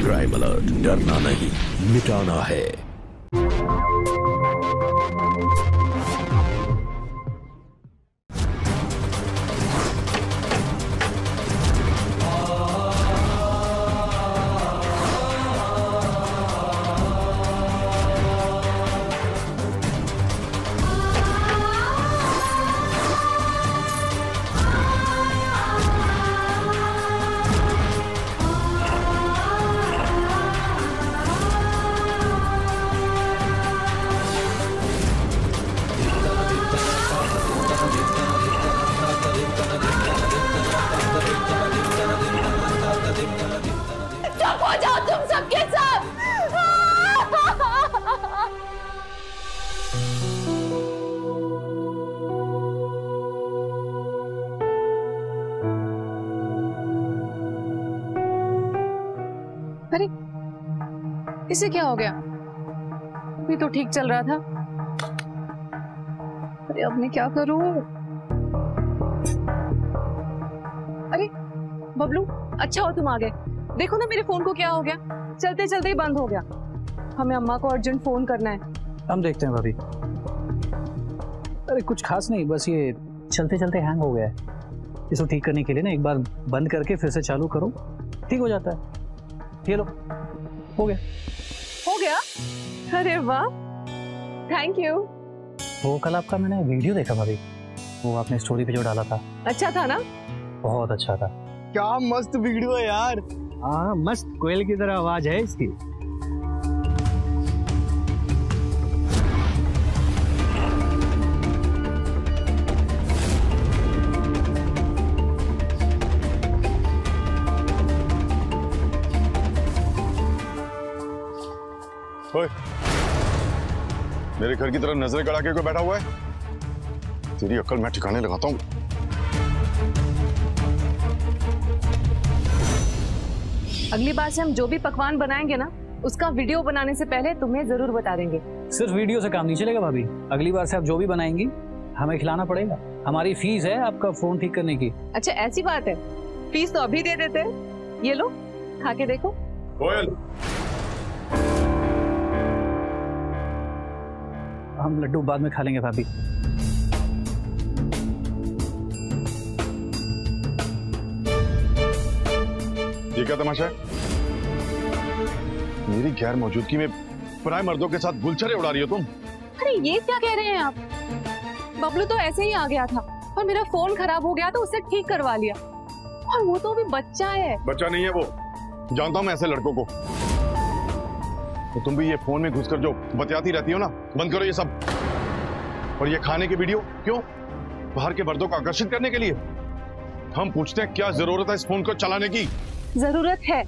Crime alert, डरना नहीं, मिटाना है। अरे इसे क्या हो गया? अभी तो ठीक चल रहा था। अरे अब मैं क्या करूं? अरे बबलू, अच्छा हो तुम आ गए। देखो ना मेरे फोन को क्या हो गया, चलते चलते ही बंद हो गया। हमें अम्मा को अर्जेंट फोन करना है। हम देखते हैं भाभी। अरे कुछ खास नहीं, बस ये चलते चलते हैंग हो गया है। इसको ठीक करने के लिए ना एक बार बंद करके फिर से चालू करो, ठीक हो जाता है। ये लो, हो गया। हो गया? अरे वाह, थैंक यू। वो कल आपका मैंने वीडियो देखा भाभी, वो आपने स्टोरी पे जो डाला था। अच्छा था ना? बहुत अच्छा था। क्या मस्त वीडियो है यार। हाँ, मस्त कोयल की तरह आवाज है इसकी। ओए, मेरे घर की तरफ नजरें गड़ा के कोई बैठा हुआ है? तेरी अक्ल मैं ठिकाने लगाता हूँ। अगली बार से हम जो भी पकवान बनाएंगे ना, उसका वीडियो बनाने से पहले तुम्हें जरूर बता देंगे। सिर्फ वीडियो से काम नहीं चलेगा भाभी, अगली बार से आप जो भी बनाएंगी हमें खिलाना पड़ेगा। हमारी फीस है आपका फोन ठीक करने की। अच्छा ऐसी बात है, फीस तो अभी दे देते हैं। ये लो, खा के देखो। कोयल, हम लड्डू बाद में खा लेंगे भाभी। ये क्या तमाशा है? मेरी गैर मौजूदगी में पराए मर्दों के साथ गुलछरे उड़ा रही हो तुम। अरे ये क्या कह रहे हैं आप? बबलू तो ऐसे ही आ गया था और मेरा फोन खराब हो गया तो उसे ठीक करवा लिया। और वो तो अभी बच्चा है। बच्चा नहीं है वो, जानता हूं मैं ऐसे लड़कों को। तो तुम भी ये फोन में घुसकर जो बतियाती रहती हो ना, बंद करो ये सब। और ये खाने की वीडियो क्यों? बाहर के मर्दों को आकर्षित करने के लिए? हम पूछते हैं क्या जरूरत है इस फोन को चलाने की? जरूरत है,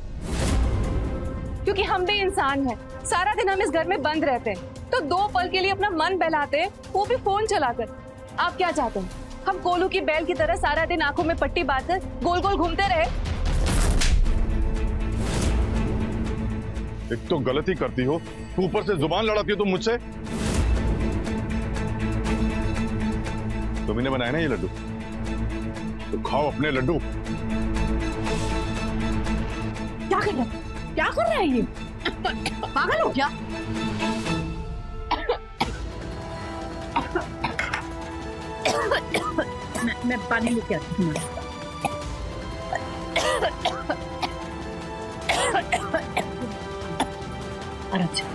क्योंकि हम भी इंसान हैं। सारा दिन हम इस घर में बंद रहते हैं, तो 2 पल के लिए अपना मन बहलाते हैं, वो भी फोन चलाकर। आप क्या चाहते हैं, हम कोलू की बैल की तरह सारा दिन आंखों में पट्टी बांधकर गोल गोल घूमते रहे? एक तो गलती करती हो, ऊपर से जुबान लड़ाती हो तुम मुझसे। तुमने बनाए ना ये लड्डू, तो खाओ अपने लड्डू। क्या कर रहा है? क्या कर रहा है ये? पागल हो क्या? मैं पानी लेके आती हूँ। अच्छा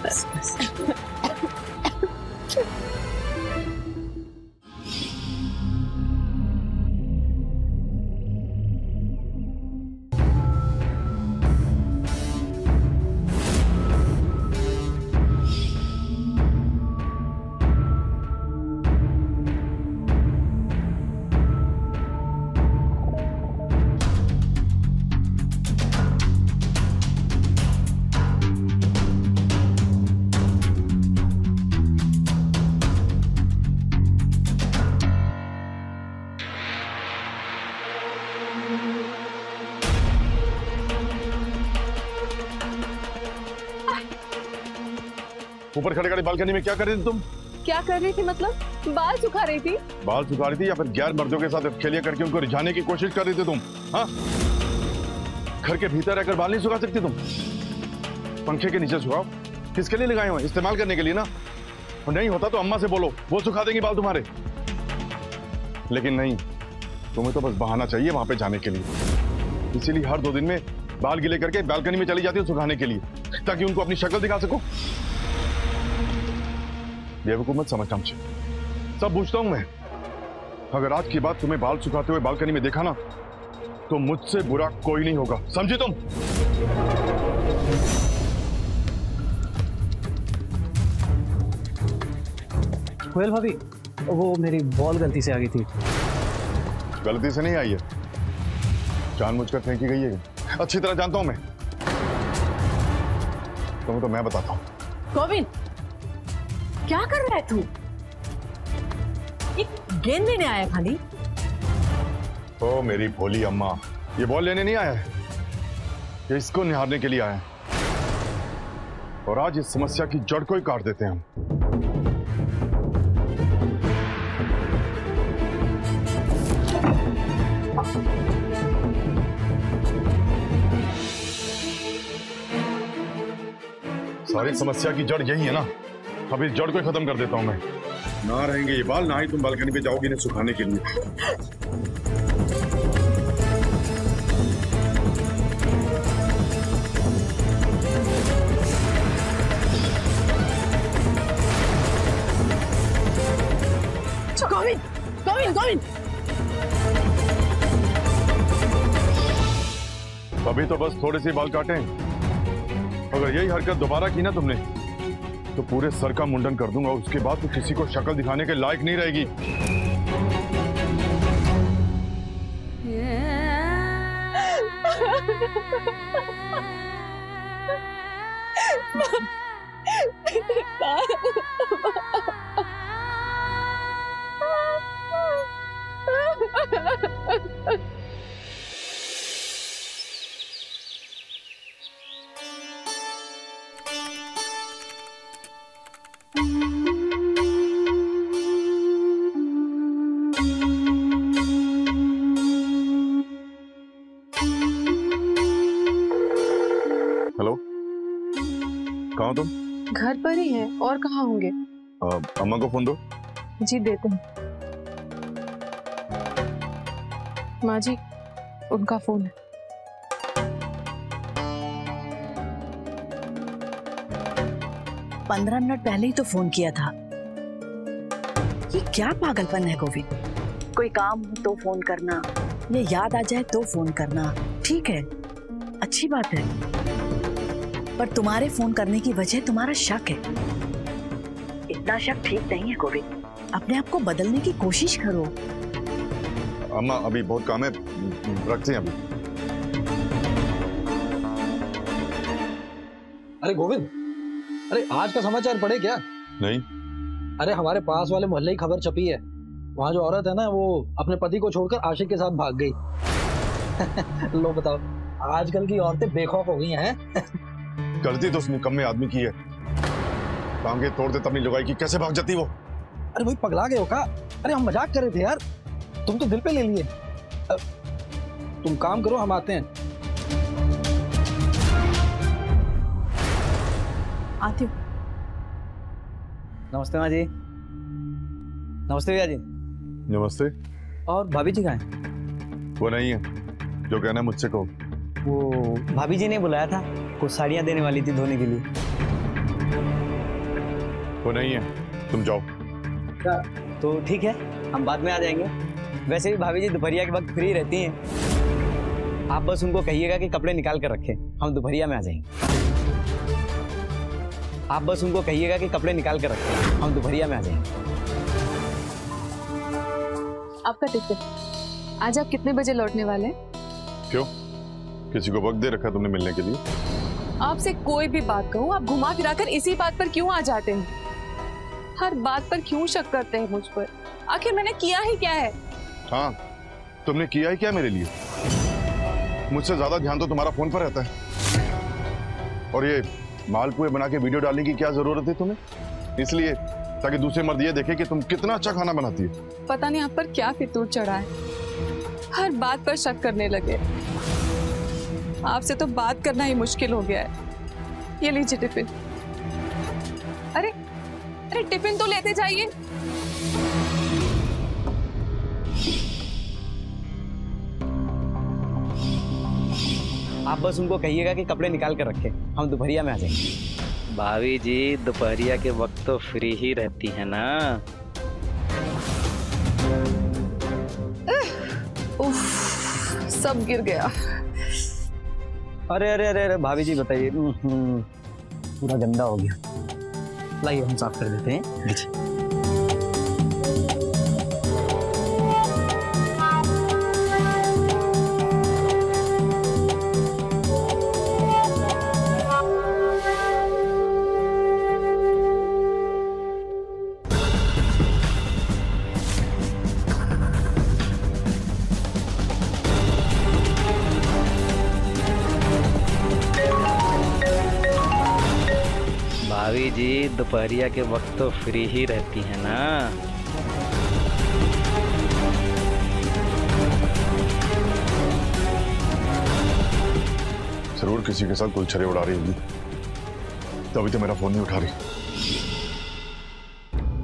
बस बस। ऊपर खड़े खड़े बालकनी में क्या कर रहे थे तुम? क्या कर रही थी? मतलब बाल सुखा रही थी? बाल सुखा रही थी या फिर गैर मर्दों के साथ खेलिया करके उनको रिझाने की कोशिश कर रही थी तुम? हाँ, घर के भीतर रहकर बाल नहीं सुखा सकती तुम? पंखे के नीचे सुखाओ। किसके लिए लगाए हुए? इस्तेमाल करने के लिए ना। और नहीं होता तो अम्मा से बोलो, वो सुखा देंगी बाल तुम्हारे। लेकिन नहीं, तुम्हें तो बस बहाना चाहिए वहां पे जाने के लिए। इसीलिए हर 2 दिन में बाल गीले करके बालकनी में चली जाती हो सुखाने के लिए, ताकि उनको अपनी शक्ल दिखा सको। बेवकूफ मत समझना मुझे, सब पूछता हूं मैं। अगर आज की बात तुम्हें बाल सुखाते हुए बालकनी में देखा ना, तो मुझसे बुरा कोई नहीं होगा, समझी तुम? कोयल भाभी, वो मेरी बॉल गलती से आ गई थी। गलती से नहीं आई है, जानबूझकर फेंकी गई है। अच्छी तरह जानता हूं मैं, तुम्हें तो मैं बताता हूं। गोविंद, क्या कर रहा है तू? एक गेंद लेने आया खाली? ओ मेरी भोली अम्मा, ये बॉल लेने नहीं आया है, ये इसको निहारने के लिए आया है। और आज इस समस्या की जड़ को ही काट देते हैं हम। सारी समस्या की जड़ यही है ना, अब इस जड़ को ही खत्म कर देता हूं मैं। ना रहेंगे ये बाल, ना ही तुम बालकनी पे जाओगी इन्हें सुखाने के लिए। गोविंद, गोविंद, गोविंद! अभी तो बस थोड़े से बाल काटे, अगर यही हरकत दोबारा की ना तुमने, तो पूरे सर का मुंडन कर दूंगा। उसके बाद तो किसी को शक्ल दिखाने के लायक नहीं रहेगी। हेलो, कहाँ हो तुम? घर पर ही है, और कहाँ होंगे? अम्मा को फोन दो। जी देते हैं। माँ जी, उनका फोन है। पंद्रह मिनट पहले ही तो फोन किया था। ये क्या पागलपन है गोविंद? कोई काम हो तो फोन करना, ये याद आ जाए तो फोन करना, ठीक है, अच्छी बात है। पर तुम्हारे फोन करने की वजह तुम्हारा शक है। इतना शक ठीक नहीं है गोविंद, अपने आप को बदलने की कोशिश करो। अम्मा अभी बहुत काम है, रखते हैं अभी। अरे गोविंद, अरे आज का समाचार पढ़े क्या? नहीं। अरे हमारे पास वाले मोहल्ले की खबर छपी है। वहाँ जो औरत है ना, वो अपने पति को छोड़कर आशिक के साथ भाग गई। लो बताओ, आजकल की औरतें बेखौफ हो गई हैं। गलती तो उस निकम्मे आदमी की है, टांगे तोड़ दे तब नहीं लुगाई की, कैसे भाग जाती वो? अरे भाई पगला गए हो का? अरे हम मजाक कर रहे थे यार, तुम तो दिल पे ले लिए। तुम काम करो, हम आते हैं। आती हूँ। नमस्ते माँ जी। नमस्ते भैया जी। नमस्ते। और भाभी जी कहाँ हैं? वो नहीं है, जो कहना है मुझसे कहो। वो भाभी जी ने बुलाया था, कुछ साड़ियाँ देने वाली थी धोने के लिए। वो नहीं है, तुम जाओ। तो ठीक है, हम बाद में आ जाएंगे। वैसे भी भाभी जी दोपहरिया के वक्त फ्री रहती हैं। आप बस उनको कहिएगा कि कपड़े निकाल कर रखें, हम दोपहरिया में आ जाएंगे। आप बस उनको कहिएगा कि कपड़े निकाल कर रखें, हम दोपहरिया में आ जाएंगे। आपका टिकट, आज आप कितने बजे लौटने वाले हैं? क्यों, किसी को वक्त दे रखा तुमने मिलने के लिए? आपसे कोई भी बात कहूँ, आप घुमा फिराकर इसी बात पर क्यों आ जाते हैं? हर बात पर क्यों शक करते हैं मुझ पर? आखिर मैंने किया ही क्या है? हाँ, तुमने किया ही क्या मेरे लिए? मुझसे ज्यादा ध्यान तो तुम्हारा फोन पर रहता है। और ये मालपुए बना के वीडियो डालने की क्या जरूरत है तुम्हें? इसलिए ताकि दूसरे मर्द ये देखे कि तुम कितना अच्छा खाना बनाती हो। पता नहीं आप पर क्या फितूर चढ़ा है, हर बात पर शक करने लगे। आपसे तो बात करना ही मुश्किल हो गया है। ये लीजिए टिफिन। अरे अरे टिफिन तो लेते जाइए। आप बस उनको कहिएगा कि कपड़े निकाल कर रखे, हम दोपहरिया में आ जाएंगे। भाभी जी दोपहरिया के वक्त तो फ्री ही रहती है ना। उफ, सब गिर गया। अरे अरे अरे अरे भाभी जी बताइए, पूरा गंदा हो गया। लाइए हम साफ कर देते हैं। लीजिए। भाभी जी दोपहरिया के वक्त तो फ्री ही रहती है ना। जरूर किसी के साथ कोई छरे उड़ा रही होगी, तभी तो मेरा फोन नहीं उठा रही।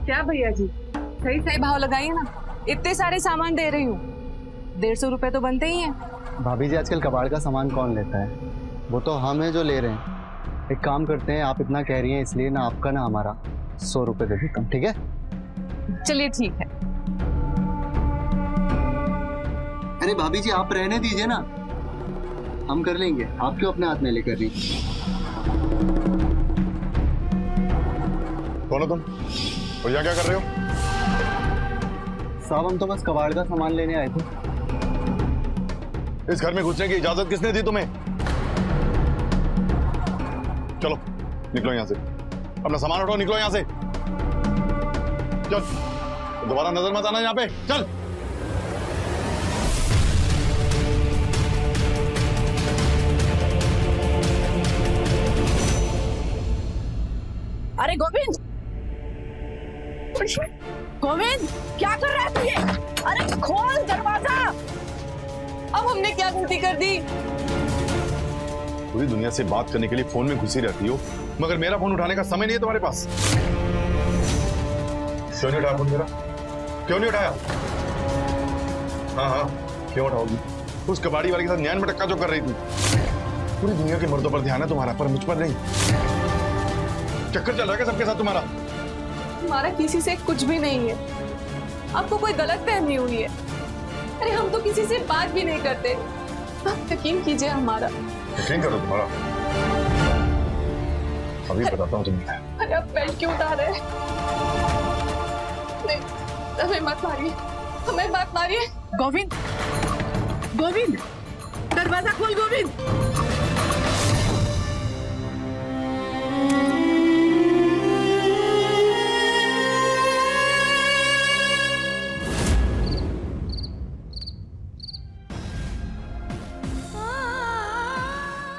क्या भैया जी, सही सही भाव लगाइए ना, इतने सारे सामान दे रही हूँ, 150 रुपए तो बनते ही हैं। भाभी जी आजकल कबाड़ का सामान कौन लेता है, वो तो हम हैं जो ले रहे हैं। एक काम करते हैं, आप इतना कह रही हैं इसलिए ना आपका ना हमारा 100 रुपए दे देता हूँ, ठीक है? चलिए ठीक है। अरे भाभी जी आप रहने दीजिए ना, हम कर लेंगे, आप क्यों अपने हाथ में लेकर रही? कौन हो तुम और यहाँ क्या कर रहे हो? साहब हम तो बस कबाड़ का सामान लेने आए थे। इस घर में घुसने की इजाजत किसने दी तुम्हें? चलो निकलो यहाँ से, अपना सामान उठाओ, निकलो यहाँ से। चल दोबारा नजर मत आना यहाँ पे, चल। अरे गोविंद, गोविंद क्या कर रहा है तू ये? अरे खोल दरवाजा। अब हमने क्या गलती कर दी? पूरी दुनिया से बात करने के लिए फोन में घुसी रहती हो, मगर मेरा फोन उठाने का समय नहीं है तुम्हारे पास। क्यों नहीं उठाया फोन मेरा? क्यों नहीं उठाया? हाँ हाँ क्यों उठाओगी? उस कबाड़ी वाले के साथ न्यान में टक्का जो कर रही थी। पूरी दुनिया के मर्दों पर ध्यान है तुम्हारा, पर मुझ पर नहीं। चक्कर चल रहा है सबके साथ तुम्हारा? हमारा किसी से कुछ भी नहीं है, आपको कोई गलत फहमी हुई है। अरे हम तो किसी से बात भी नहीं करते, आप यकीन कीजिए हमारा। यकीन करो तुम्हारा, अभी बताता हूँ तुम्हें। अरे आप बेल्ट क्यों उठा रहे हैं? नहीं, हमें मत मारिए, हमें मत मारिए। गोविंद, गोविंद दरवाजा खोल गोविंद।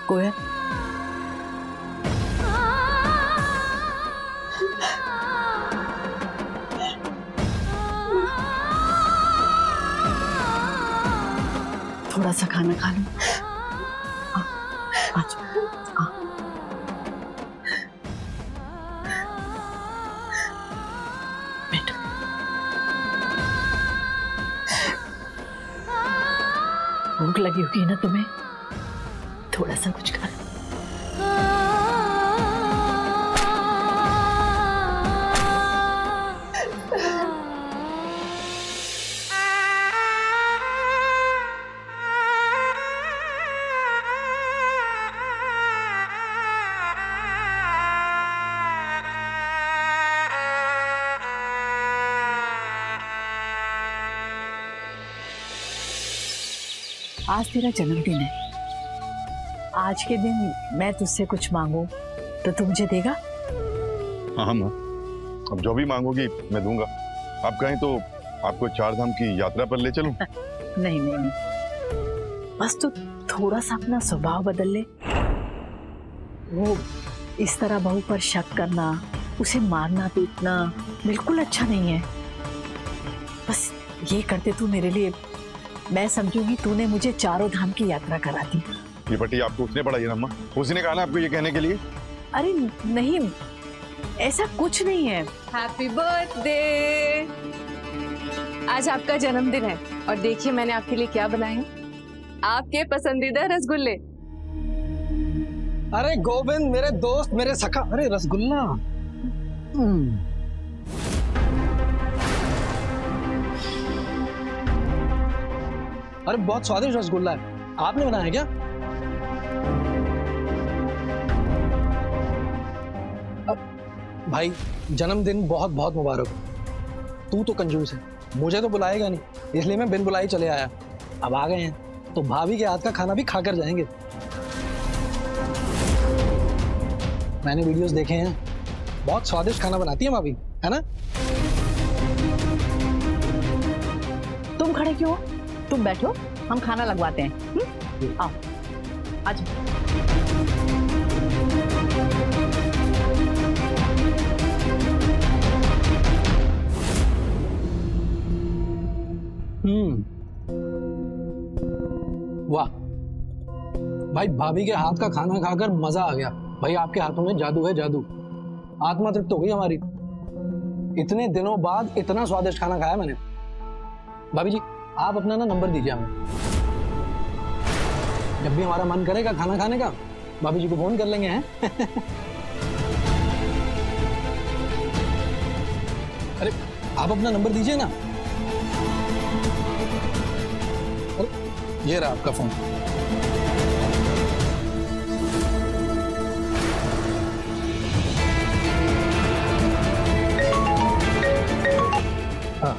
कोयल, थोड़ा सा खाना खा लो। आ जाओ। बैठो। भूख लगी होगी ना तुम्हें, थोड़ा सा कुछ खा लो। आज तेरा जन्मदिन है, आज के दिन मैं तुझसे कुछ मांगू तो तू मुझे देगा? हाँ माँ, अब जो भी मांगोगी मैं दूंगा। आप कहें तो आपको 4 धाम की यात्रा पर ले चलूं? नहीं नहीं नहीं, बस तू थोड़ा सा अपना स्वभाव बदल ले। वो इस तरह बहू पर शक करना, उसे मारना पीटना बिल्कुल अच्छा नहीं है। बस ये करते तू मेरे लिए, मैं समझूंगी तूने मुझे चारों धाम की यात्रा करा दी। ये पट्टी आपको उसने पढ़ाई है ना अम्मा? उसी ने कहा ना आपको ये कहने के लिए? अरे नहीं, ऐसा कुछ नहीं है। Happy birthday. आज आपका जन्मदिन है और देखिए मैंने आपके लिए क्या बनाया है, आपके पसंदीदा रसगुल्ले। अरे गोविंद मेरे दोस्त, मेरे सखा, अरे रसगुल्ला। अरे बहुत स्वादिष्ट रसगुल्ला है, आपने बनाया क्या? भाई जन्मदिन बहुत बहुत मुबारक। तू तो कंजूस है, मुझे तो बुलाएगा नहीं, इसलिए मैं बिन बुलाए चले आया। अब आ गए हैं तो भाभी के हाथ का खाना भी खाकर जाएंगे। मैंने वीडियोस देखे हैं, बहुत स्वादिष्ट खाना बनाती है भाभी, है ना? तुम खड़े क्यों हो? तुम बैठो, हम खाना लगवाते हैं। आओ आज। वाह भाई, भाभी के हाथ का खाना खाकर मजा आ गया। भाई आपके हाथों में जादू है, जादू। आत्मा तृप्त हो गई हमारी। इतने दिनों बाद इतना स्वादिष्ट खाना खाया मैंने। भाभी जी आप अपना ना नंबर दीजिए हमें, जब भी हमारा मन करेगा खाना खाने का भाभी जी को फोन कर लेंगे हैं। अरे आप अपना नंबर दीजिए ना। अरे ये रहा आपका फोन। हाँ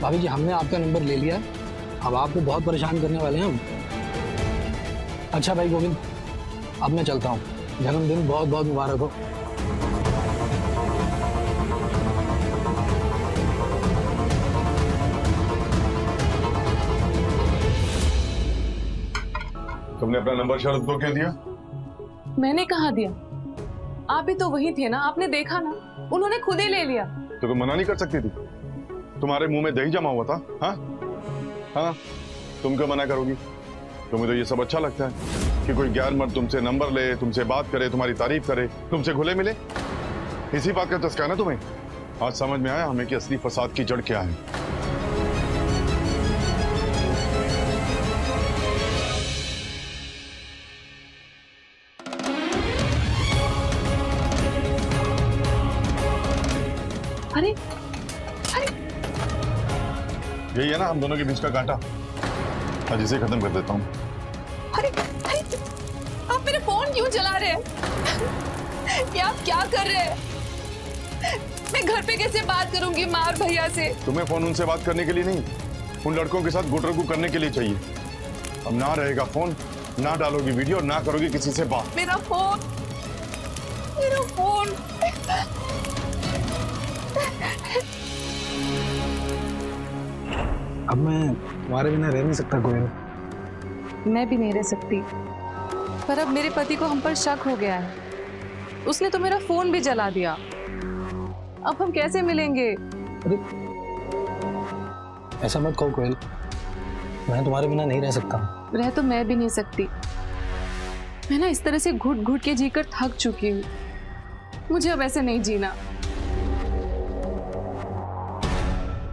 भाभी जी हमने आपका नंबर ले लिया, अब आपको बहुत परेशान करने वाले हैं हम। अच्छा भाई गोविंद, अब मैं चलता हूँ, जन्मदिन बहुत बहुत मुबारक हो। तुमने अपना नंबर शरद को क्यों दिया? मैंने कहा दिया, आप भी तो वही थे ना, आपने देखा ना, उन्होंने खुद ही ले लिया। तो तुम मना नहीं कर सकती थी? तुम्हारे मुंह में दही जमा हुआ था। हाँ हाँ, तुम क्यों मना करोगी? तुम्हें तो ये सब अच्छा लगता है कि कोई गैर मर्द तुमसे नंबर ले, तुमसे बात करे, तुम्हारी तारीफ करे, तुमसे घुले मिले। इसी बात का चस्का है ना तुम्हें? आज समझ में आया हमें कि असली फसाद की जड़ क्या है। अरे यही है ना हम दोनों के बीच का कांटा। आज इसे खत्म कर देता हूँ। अरे आप मेरे फोन क्यों चला रहे हैं? ये आप क्या कर रहे हैं? मैं घर पे कैसे बात करूंगी माँ और भैया से? तुम्हें फोन उनसे बात करने के लिए नहीं, उन लड़कों के साथ गुटरगू करने के लिए चाहिए। अब ना रहेगा फोन, ना डालोगी वीडियो, ना करोगी किसी से बात। मेरा फोन, मेरा फोन। अब मैं तुम्हारे बिना रह नहीं सकता गोविंद। मैं भी नहीं रह सकती, पर अब मेरे पति को हम पर शक हो गया है। उसने तो मेरा फोन भी जला दिया। अब हम कैसे मिलेंगे? अरे ऐसा मत कहो कोयल, मैं तुम्हारे बिना नहीं रह सकता। रह तो मैं भी नहीं सकती। मैं ना इस तरह से घुट घुट के जीकर थक चुकी हूँ। मुझे अब ऐसे नहीं जीना।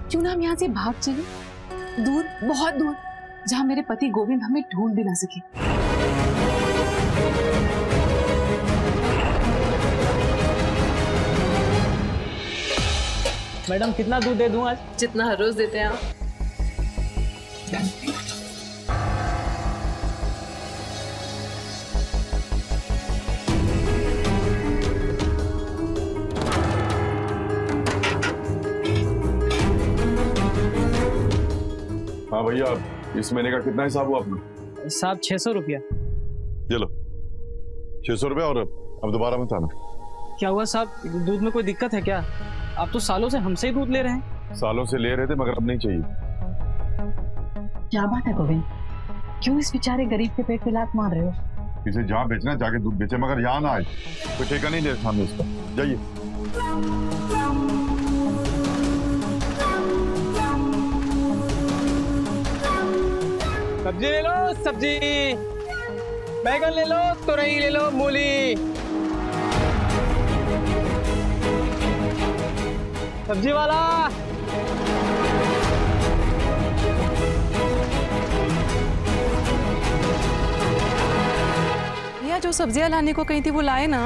क्यों ना हम यहाँ से भाग चले, दूर, बहुत दूर, जहाँ मेरे पति गोविंद हमें ढूंढ भी ना सके। मैडम कितना दूध दे दूं आज? जितना हर रोज देते हैं आप। हाँ भैया, इस महीने का कितना हिसाब हुआ अपना? साहब 600 रुपया। ये लो 600 रुपया, और अब दोबारा मत आना। क्या हुआ साहब, दूध में कोई दिक्कत है क्या? आप तो सालों से हमसे ही दूध ले रहे हैं। सालों से ले रहे थे, मगर अब नहीं चाहिए। क्या बात है गोविंद, क्यों इस बेचारे गरीब के पेट पे लात मार रहे हो? इसे जहाँ बेचना है जाके दूध बेचे, मगर यहाँ ना आए। कोई ठेका नहीं ले सामने उसका। जाइए। सब्जी ले लो, सब्जी। बैगन ले लो, तुरई ले लो, मूली। सब्जी वाला। भैया जो सब्जियां लाने को कही थी वो लाए ना?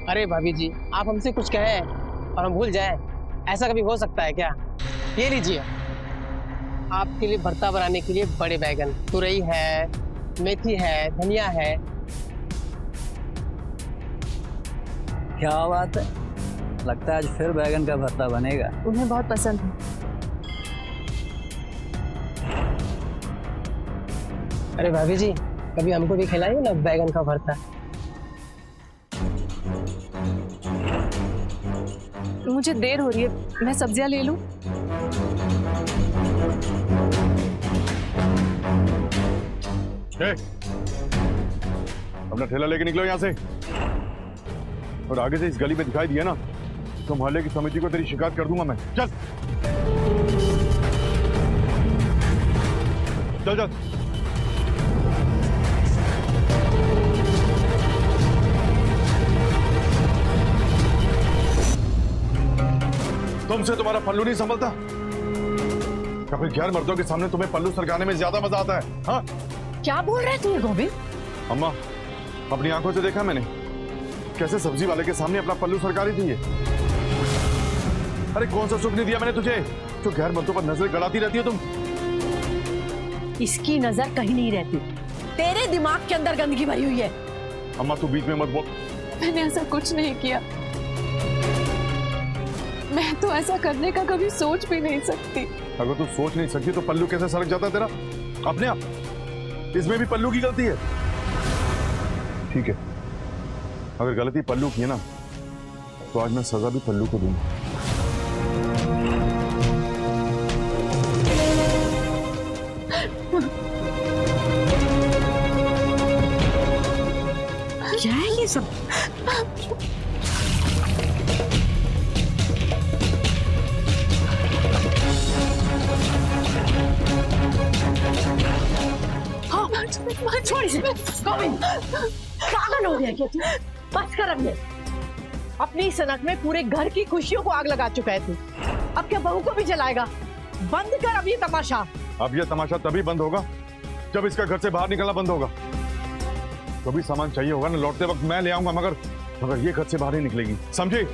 अरे भाभी जी, आप हमसे कुछ कहें और हम भूल जाएं, ऐसा कभी हो सकता है क्या? ये लीजिए, आपके लिए भरता बनाने के लिए बड़े बैगन, तुरई है, मेथी है, धनिया है। क्या बात है, लगता है आज फिर बैगन का भरता बनेगा। उन्हें बहुत पसंद है। अरे भाभी जी, कभी हमको भी खिलाइए ना बैगन का भरता। मुझे देर हो रही है, मैं सब्जियां ले लूं? अपना ठेला लेके निकलो यहाँ से, और आगे से इस गली में दिखाई दिया ना तो मोहल्ले की समिति को तेरी शिकायत कर दूंगा मैं। चल चल चल। तुमसे तुम्हारा पल्लू नहीं संभलता? या फिर गैर मर्दों के सामने तुम्हें पल्लू सरकाने में ज्यादा मजा आता है? हाँ, क्या बोल रहे तू गोविंद? अम्मा, अपनी आंखों से देखा मैंने कैसे सब्जी वाले के सामने अपना पल्लू सरकारी थी ये। अरे कौन सा सुख नहीं दिया मैंने तुझे जो गैर मर्दों पर नजर गड़ाती रहती है तुम? इसकी नजर कहीं नहीं रहती, तेरे दिमाग के अंदर गंदगी भरी हुई है। अम्मा तू बीच में मत बोल। मैंने ऐसा कुछ नहीं किया, मैं तो ऐसा करने का कभी सोच भी नहीं सकती। अगर तू सोच नहीं सकती तो पल्लू कैसे सरक जाता तेरा अपने आप? इसमें भी पल्लू की गलती है। ठीक है, अगर गलती पल्लू की है ना तो आज मैं सजा भी पल्लू को दूंगा। क्या है ये सब? छोड़ इसे। गोविंद, पागल हो गया क्या तू? बस कर अब ये। अपनी सनक में पूरे घर की खुशियों को आग लगा चुका है तू। अब क्या बहू को भी जलाएगा? बंद कर अब ये तमाशा। अब ये तमाशा तभी बंद होगा जब इसका घर से बाहर निकलना बंद होगा। जो भी सामान चाहिए होगा ना लौटते वक्त मैं ले आऊंगा, मगर ये घर से बाहर नहीं निकलेगी, समझे?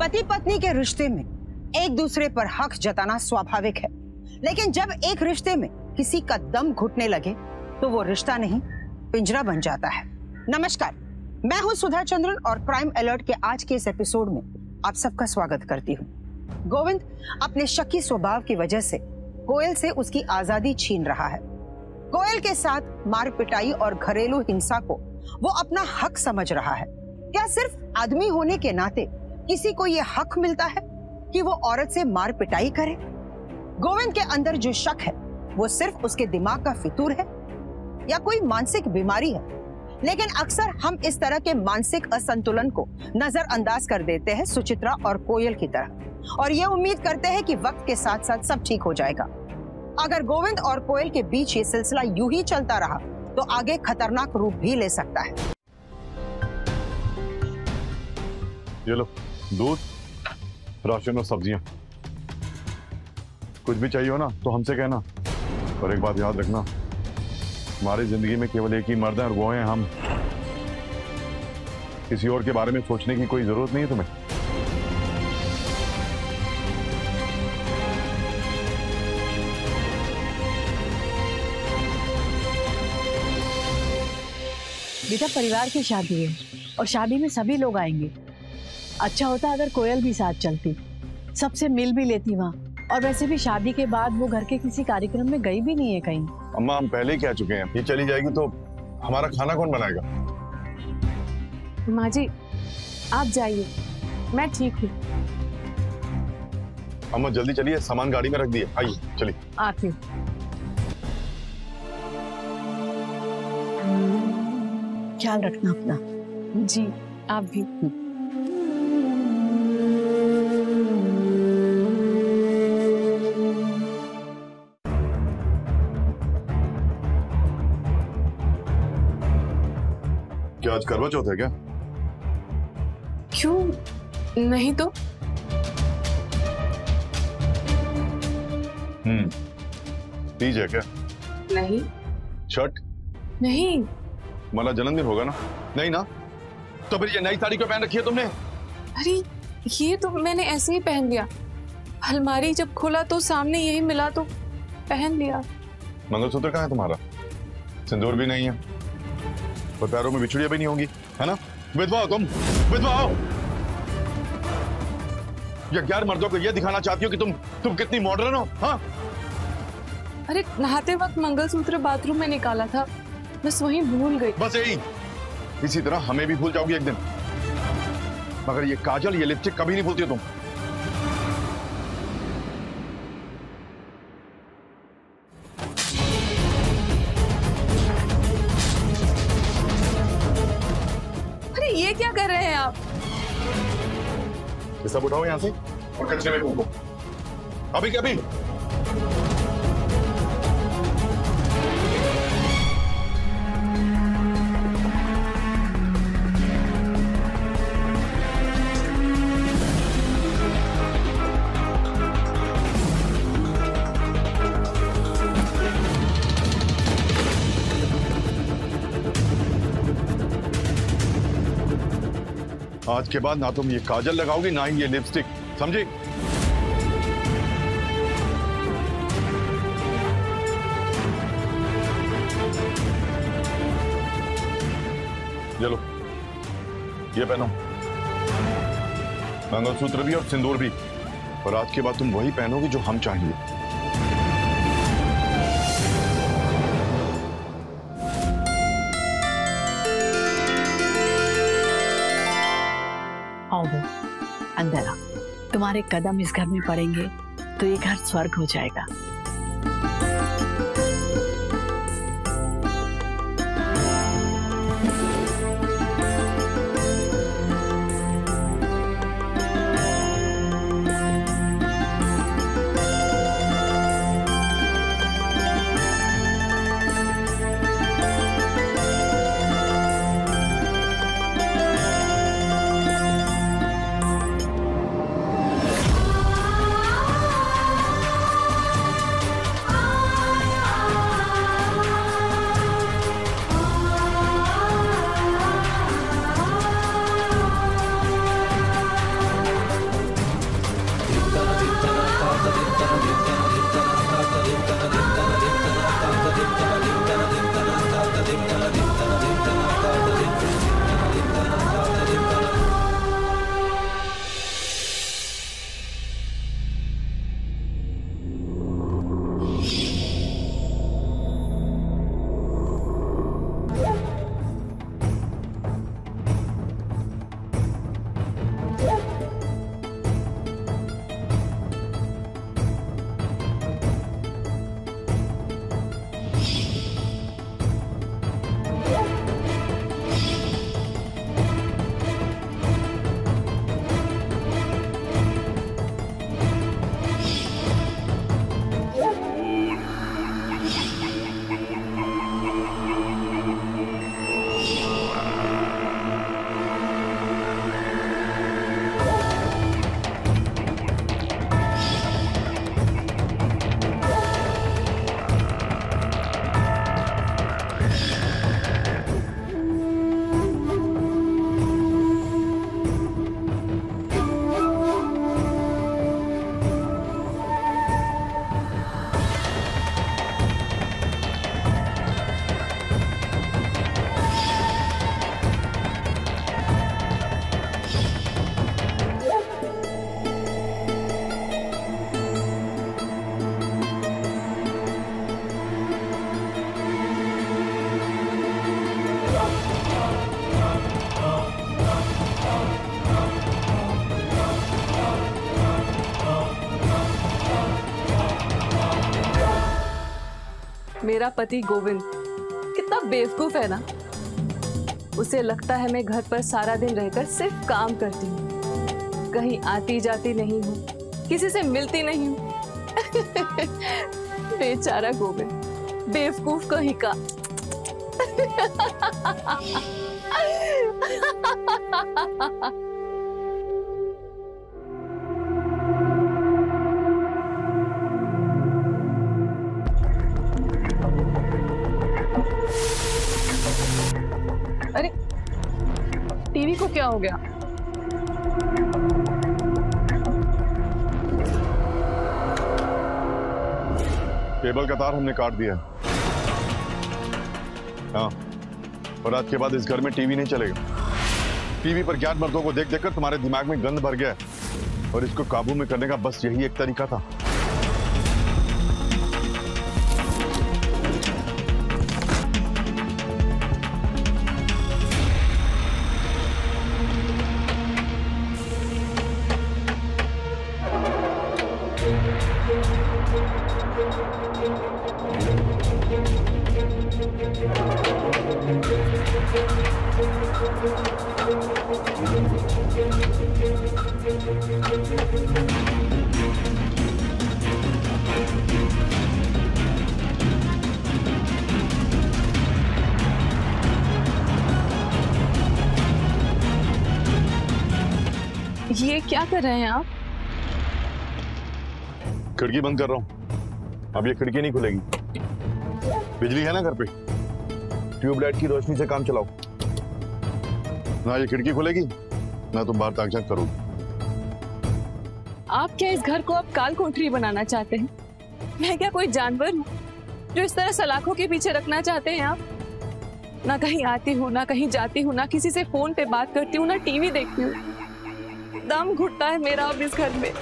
पति पत्नी के रिश्ते में एक दूसरे पर हक जताना स्वाभाविक है, लेकिन जब एक रिश्ते में किसी का दम घुटने लगे तो वो रिश्ता नहीं पिंजरा बन जाता है। नमस्कार, मैं हूं सुधा चंद्रन और क्राइम अलर्ट के आज के इस एपिसोड में आप सबका स्वागत करती हूं। गोविंद अपने शक्की स्वभाव की वजह से कोयल से उसकी आजादी छीन रहा है। कोयल के साथ मार पिटाई और घरेलू हिंसा को वो अपना हक समझ रहा है। क्या सिर्फ आदमी होने के नाते किसी को ये हक मिलता है कि वो औरत से मार पिटाई करे? गोविंद के अंदर जो शक है वो सिर्फ उसके दिमाग का फितूर है या कोई मानसिक बीमारी है? लेकिन अक्सर हम इस तरह के मानसिक असंतुलन को नजरअंदाज कर देते हैं सुचित्रा और कोयल की तरह, और ये उम्मीद करते हैं कि वक्त के साथ साथ सब ठीक हो जाएगा। अगर गोविंद और कोयल के बीच ये सिलसिला यूं ही चलता रहा तो आगे खतरनाक रूप भी ले सकता है। ये लो दूध, राशन और सब्जियां। कुछ भी चाहिए हो ना तो हमसे कहना, और एक बात याद रखना, हमारी जिंदगी में केवल एक ही मर्द है और वो हैं हम। किसी और के बारे में सोचने की कोई जरूरत नहीं है तुम्हें। बेटा, परिवार की शादी है और शादी में सभी लोग आएंगे। अच्छा होता अगर कोयल भी साथ चलती, सबसे मिल भी लेती वहाँ। और वैसे भी शादी के बाद वो घर के किसी कार्यक्रम में गई भी नहीं है कहीं। अम्मा, हम पहले ही कह चुके हैं, ये चली जाएगी तो हमारा खाना कौन बनाएगा? माँ जी, आप जाइए, मैं ठीक हूँ। अम्मा जल्दी चलिए, सामान गाड़ी में रख दिए, आइए चलिए। आती हूँ। ख्याल रखना अपना। जी आप भी। क्या आज करवा चौथ है क्या? क्यों नहीं तो। तीज है क्या? नहीं। शर्ट? नहीं। मला जन्मदिन होगा ना? नहीं ना? तो फिर ये नई साड़ी क्यों पहन रखी है तुमने? अरे ये तो मैंने ऐसे ही पहन लिया, अलमारी जब खोला तो सामने यही मिला तो पहन लिया। मंगलसूत्र कहाँ है तुम्हारा? सिंदूर भी नहीं है और पैरों में बिछुड़ियां भी नहीं होंगी, है ना? विधवा हो तुम, विधवा हो। या 11 मर्दों को ये दिखाना चाहती हो कि तुम कितनी मॉडर्न हो? हाँ? अरे नहाते वक्त मंगलसूत्र बाथरूम में निकाला था, बस वहीं भूल गई। बस यही, इसी तरह हमें भी भूल जाओगी एक दिन, मगर ये काजल, ये लिपस्टिक कभी नहीं भूलती हो तुम। अरे ये क्या कर रहे हैं आप? ये सब उठाओ यहां से और कचरे में फेंको, अभी के अभी। आज के बाद ना तुम ये काजल लगाओगी ना ही ये लिपस्टिक, समझी? चलो ये पहनो, मंगलसूत्र भी और सिंदूर भी, और आज के बाद तुम वही पहनोगी जो हम चाहेंगे। आओ वो, अंदर आओ। तुम्हारे कदम इस घर में पड़ेंगे तो ये घर स्वर्ग हो जाएगा। मेरा पति गोविंद कितना बेवकूफ है ना। उसे लगता है मैं घर पर सारा दिन रहकर सिर्फ काम करती हूँ, कहीं आती जाती नहीं हूँ, किसी से मिलती नहीं हूँ। बेचारा गोविंद, बेवकूफ कहीं का। अरे टीवी को क्या हो गया? केबल का तार हमने काट दिया। हाँ, और आज के बाद इस घर में टीवी नहीं चलेगा। टीवी पर ज्ञात मर्दों को देख देखकर तुम्हारे दिमाग में गंद भर गया है और इसको काबू में करने का बस यही एक तरीका था। ये क्या कर रहे हैं आप? खिड़की बंद कर रहा हूं। अब ये खिड़की नहीं खुलेगी। बिजली है ना घर पे, ट्यूबलाइट की रोशनी से काम चलाओ। ना ये खिड़की खुलेगी ना तुम बाहर ताक झांक करोगे। आप क्या इस घर को अब काल कोठरी बनाना चाहते हैं? मैं क्या कोई जानवर हूँ जो इस तरह सलाखों के पीछे रखना चाहते हैं आप? ना कहीं आती हूँ, ना कहीं जाती हूँ, ना किसी से फोन पे बात करती हूँ, ना टीवी देखती हूँ। दम घुटता है मेरा अब इस घर में।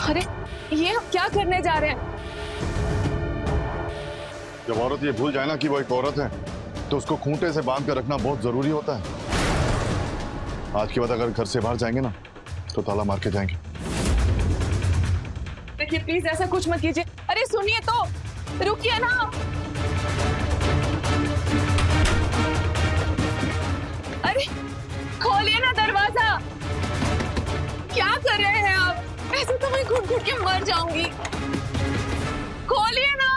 अरे ये हम क्या करने जा रहे हैं? जब औरत ये भूल जाए ना कि वो एक औरत है तो उसको खूंटे से बांध कर रखना बहुत जरूरी होता है। आज के बाद अगर घर से बाहर जाएंगे ना तो ताला मार के जाएंगे। देखिए प्लीज ऐसा कुछ मत कीजिए। अरे सुनिए तो, रुकिए ना। अरे खोलिए ना दरवाजा। क्या कर रहे हैं आप? ऐसे तो मैं घुट घुट के मर जाऊंगी। खोलिए ना।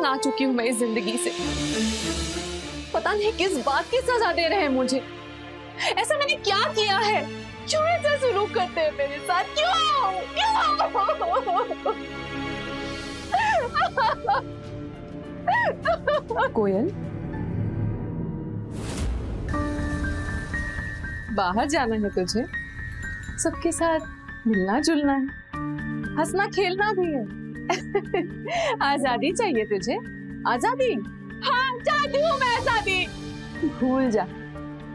आ चुकी हूं मैं इस जिंदगी से। पता नहीं किस बात की सजा दे रहे हैं मुझे। ऐसा मैंने क्या किया है? क्यों ऐसा सलूक करते हैं मेरे साथ? क्यों? कोयल, बाहर जाना है तुझे? सबके साथ मिलना जुलना है, हंसना खेलना भी है। आजादी चाहिए तुझे? आजादी? हाँ चाहती हूँ मैं आजादी। भूल जा,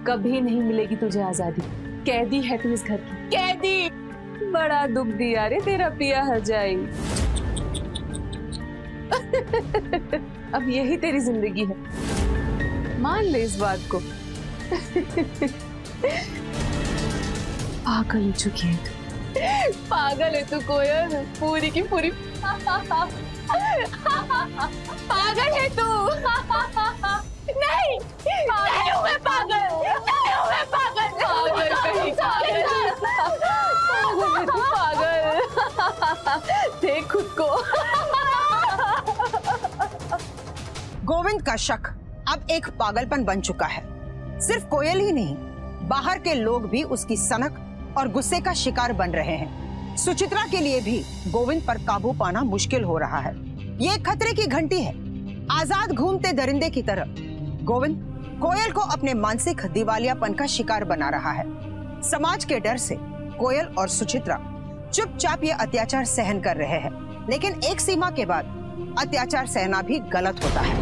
कभी नहीं मिलेगी तुझे आजादी। कैदी है तू इस घर की, कैदी। बड़ा दुख दिया रे तेरा पिया हरजाई। अब यही तेरी जिंदगी है, मान ले इस बात को। पागल हो चुकी है तू। पागल है तू कोयल, पूरी की पूरी पागल है तू। नहीं, नहीं हूँ मैं पागल, नहीं हूँ मैं पागल। पागल कहीं पागल है तू, पागल। देख खुद को। गोविंद का शक अब एक पागलपन बन चुका है। सिर्फ कोयल ही नहीं, बाहर के लोग भी उसकी सनक और गुस्से का शिकार बन रहे हैं। सुचित्रा के लिए भी गोविंद पर काबू पाना मुश्किल हो रहा है। ये खतरे की घंटी है। आजाद घूमते दरिंदे की तरह गोविंद कोयल को अपने मानसिक दिवालियापन का शिकार बना रहा है। समाज के डर से कोयल और सुचित्रा चुपचाप ये अत्याचार सहन कर रहे हैं, लेकिन एक सीमा के बाद अत्याचार सहना भी गलत होता है।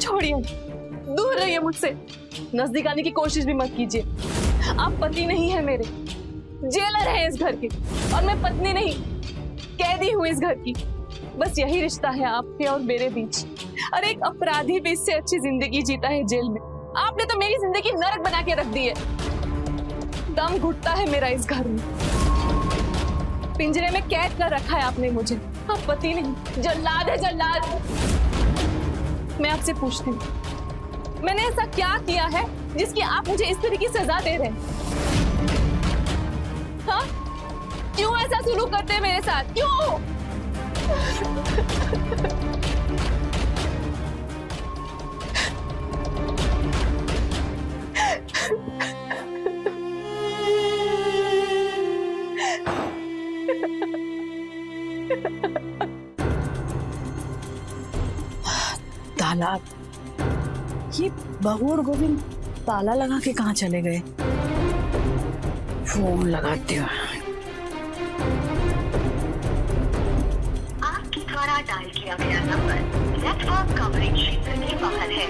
छोड़िए, दूर रहिए मुझसे, नजदीक आने की कोशिश भी मत कीजिए। आप पति नहीं है मेरे, जेलर है इस घर के, और मैं पत्नी नहीं, कैदी हूँ इस घर की। बस यही रिश्ता है आपके और मेरे बीच। और एक अपराधी भी इससे अच्छी जिंदगी जीता है जेल में। आपने तो मेरी जिंदगी नरक बना के रख दी है। दम घुटता है मेरा इस घर में। पिंजरे में कैद कर रखा है आपने मुझे। आप पति नहीं, जल्लाद है, जल्लाद। मैं आपसे पूछती हूँ, मैंने ऐसा क्या किया है जिसकी आप मुझे इस तरह की सजा दे रहे हैं? हाँ? क्यों ऐसा सुलूक करते हैं मेरे साथ? क्यों? ताला, ये बहू और गोविंद ताला लगा के कहाँ चले गए? फोन लगाते हो। आपके द्वारा डायल किया गया नंबर नेटवर्क कवरेज क्षेत्र के बाहर है।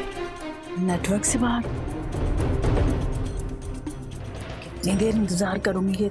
नेटवर्क से बाहर? कितनी देर इंतजार करूंगी ये?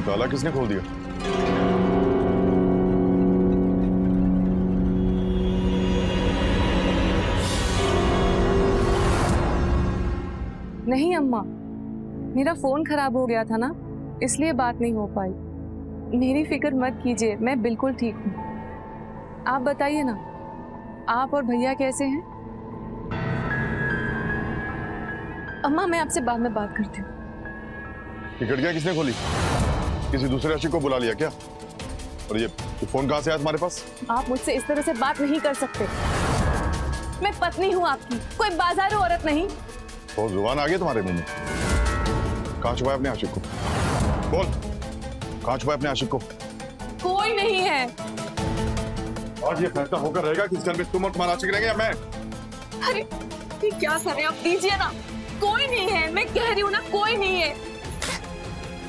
ताला किसने खोल दिया? नहीं अम्मा, मेरा फोन खराब हो गया था ना, इसलिए बात नहीं हो पाई। मेरी फिक्र मत कीजिए, मैं बिल्कुल ठीक हूँ। आप बताइए ना, आप और भैया कैसे हैं? अम्मा मैं आपसे बाद में बात करती हूँ। खिड़कियां किसने खोली? किसी दूसरे आशिक को बुला लिया क्या? और ये फोन कहाँ से आया तुम्हारे पास? आप मुझसे इस तरह से बात नहीं कर सकते। मैं पत्नी हूँ आपकी, कोई बाजारू औरत नहीं। तो जुबान आ गई तुम्हारे मुंह में। कहाँ छुपाया अपने आशिक को? बोल, कहाँ छुपाया अपने आशिक को? कोई नहीं है। आज ये फैसला होकर रहेगा कि इस घर में तुम और तुम्हारा आशिक रहेंगे या मैं? अरे ये क्या करें, आप दीजिए ना। कोई नहीं है, मैं कह रही हूँ ना, कोई नहीं है।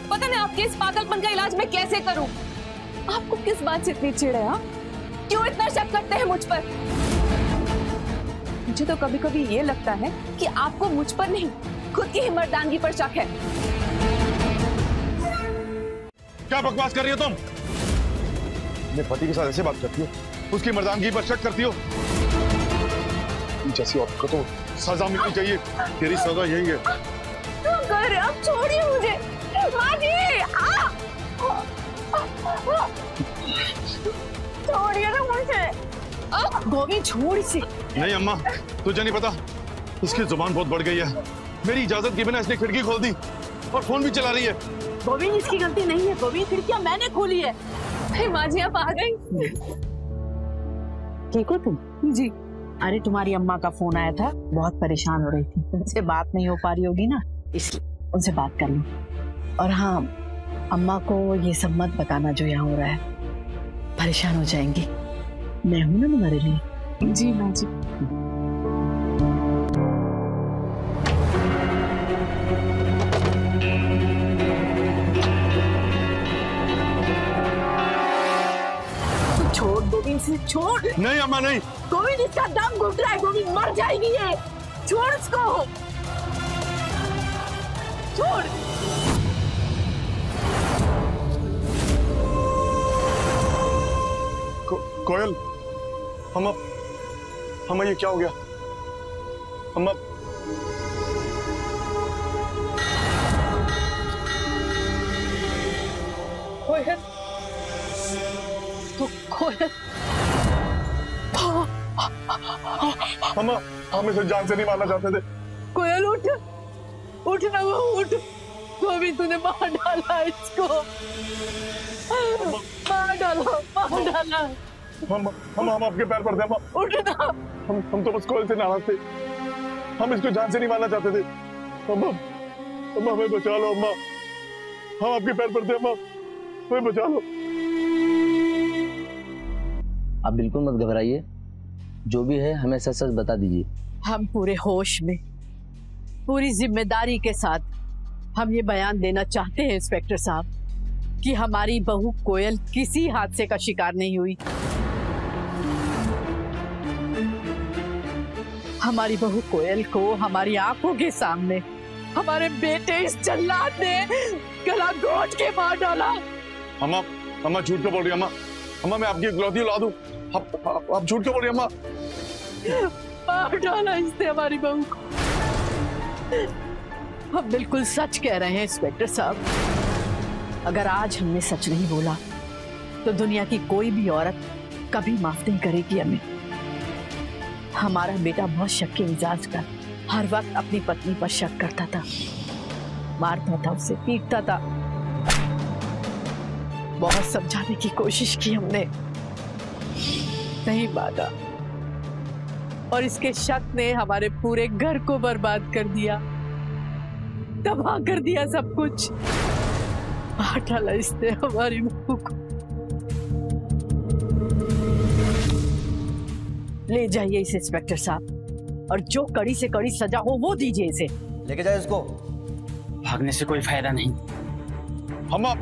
पता नहीं आपके इस पागलपन का इलाज मैं कैसे करूं? आपको किस बात से इतनी चिढ़ है? क्यों इतना शक करते हैं मुझ पर? मुझे तो कभी कभी ये लगता है कि आपको मुझ पर नहीं, खुद की ही मर्दानगी पर शक है। क्या बकवास कर रही हो तुम? अपने पति के साथ ऐसे बात करती हो, उसकी मर्दानगी पर शक करती हो? जैसी औरत को तो सजा मिलनी चाहिए। तेरी सजा यही है। आप छोड़िए मुझे। छोड़िए ना मुझे। गोविंद छोड़ इसे। नहीं अम्मा, तुझे नहीं पता, इसकी जुबान बहुत बढ़ गई है। मेरी इजाजत के बिना इसने खिड़की खोल दी और फोन भी चला रही है। गोविंद इसकी गलती नहीं है। गोविंद, खिड़कियां मैंने खोली है। माँ जी आप आ गई? ठीक हो तुम? जी। अरे तुम्हारी अम्मा का फोन आया था, बहुत परेशान हो रही थी, उनसे बात नहीं हो पा रही होगी ना, इसलिए उनसे बात कर लो। और हाँ, अम्मा को ये सब मत बताना जो यहाँ हो रहा है, परेशान हो जाएंगी। मैं हूं ना तुम्हारे लिए। जी माँ जी। इसे छोड़। नहीं अम्मा नहीं। गोविंद इसका दम घुट रहा है, गोविंद मर जाएगी ये, छोड़ इसको, छोड़। कोयल, अम्मा ये क्या हो गया अम्मा? कोयल, तो कोयल, अम्मा हम इसे जान से नहीं मारना चाहते थे। कोयल उठ, उठ ना, वो उठ, गोविंद तूने मार डाला इसको, मार डाला। हम आपके पैर पड़ते अम्मा। उठ ना। हम तो बस कोयल से नाराज थे, हम इसको जान से नहीं मारना चाहते थे। अम्मा हमें बचा लो अम्मा, हम आपके पैर पड़ते अम्मा, हमें बचा लो। आप बिल्कुल मत घबराइए, जो भी है हमें सच सच बता दीजिए। हम पूरे होश में, पूरी जिम्मेदारी के साथ हम ये बयान देना चाहते हैं इंस्पेक्टर साहब कि हमारी बहू कोयल किसी हादसे का शिकार नहीं हुई। हमारी बहू कोयल को हमारी आंखों के सामने हमारे बेटे इस जल्लाद ने गला घोट के मार डाला। अम्मा झूठ क्यों बोल रही है अम्मा मैं आपकी इकलौती औलाद हूं, आप झूठ क्यों बोल रही है अम्मा? मार डाला इसने हमारी बहू को। हम बिल्कुल सच कह रहे हैं इंस्पेक्टर साहब, अगर आज हमने सच नहीं बोला तो दुनिया की कोई भी औरत कभी माफ नहीं करेगी हमें। हमारा बेटा बहुत शक के मिजाज का, हर वक्त अपनी पत्नी पर शक करता था, मारता था उसे, पीटता था। बहुत समझाने की कोशिश की हमने, नहीं माना, और इसके शक ने हमारे पूरे घर को बर्बाद कर दिया, तबाह कर दिया सब कुछ। मार डाला इसने हमारी बहू को। ले जाइए इसे इंस्पेक्टर साहब, और जो कड़ी से कड़ी सजा हो वो दीजिए इसे। लेके जाए इसको। भागने से कोई फायदा नहीं। अम्मा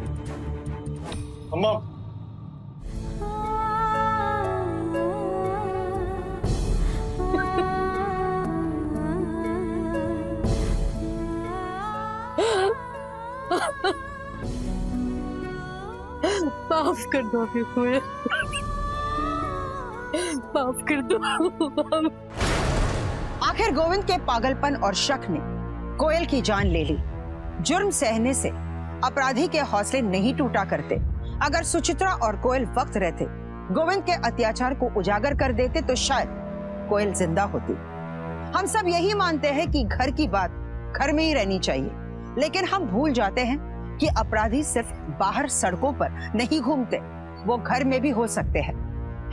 माफ कर दो अभी कोयल, माफ कर दो। आखिर गोविंद के पागलपन और शक ने कोयल की जान ले ली। जुर्म सहने से अपराधी के हौसले नहीं टूटा करते। अगर सुचित्रा और कोयल वक्त रहते गोविंद के अत्याचार को उजागर कर देते तो शायद कोयल जिंदा होती। हम सब यही मानते हैं कि घर की बात घर में ही रहनी चाहिए, लेकिन हम भूल जाते हैं कि अपराधी सिर्फ बाहर सड़कों पर नहीं घूमते, वो घर में भी हो सकते हैं।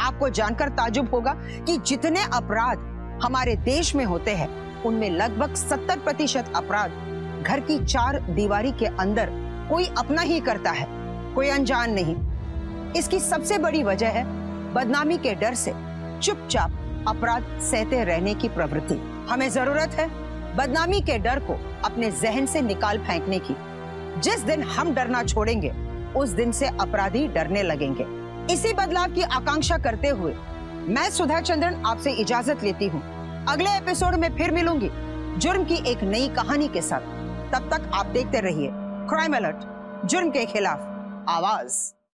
आपको जानकर ताजुब होगा कि जितने अपराध हमारे देश में होते हैं उनमें लगभग 70% अपराध घर की 4 दीवारी के अंदर कोई अपना ही करता है, कोई अनजान नहीं। इसकी सबसे बड़ी वजह है बदनामी के डर से चुपचाप अपराध सहते रहने की प्रवृत्ति। हमें जरूरत है बदनामी के डर को अपने जहन से निकाल फेंकने की। जिस दिन हम डरना छोड़ेंगे उस दिन से अपराधी डरने लगेंगे। इसी बदलाव की आकांक्षा करते हुए मैं सुधा चंद्रन आपसे इजाजत लेती हूँ। अगले एपिसोड में फिर मिलूंगी जुर्म की एक नई कहानी के साथ। तब तक आप देखते रहिए क्राइम अलर्ट, जुर्म के खिलाफ आवाज।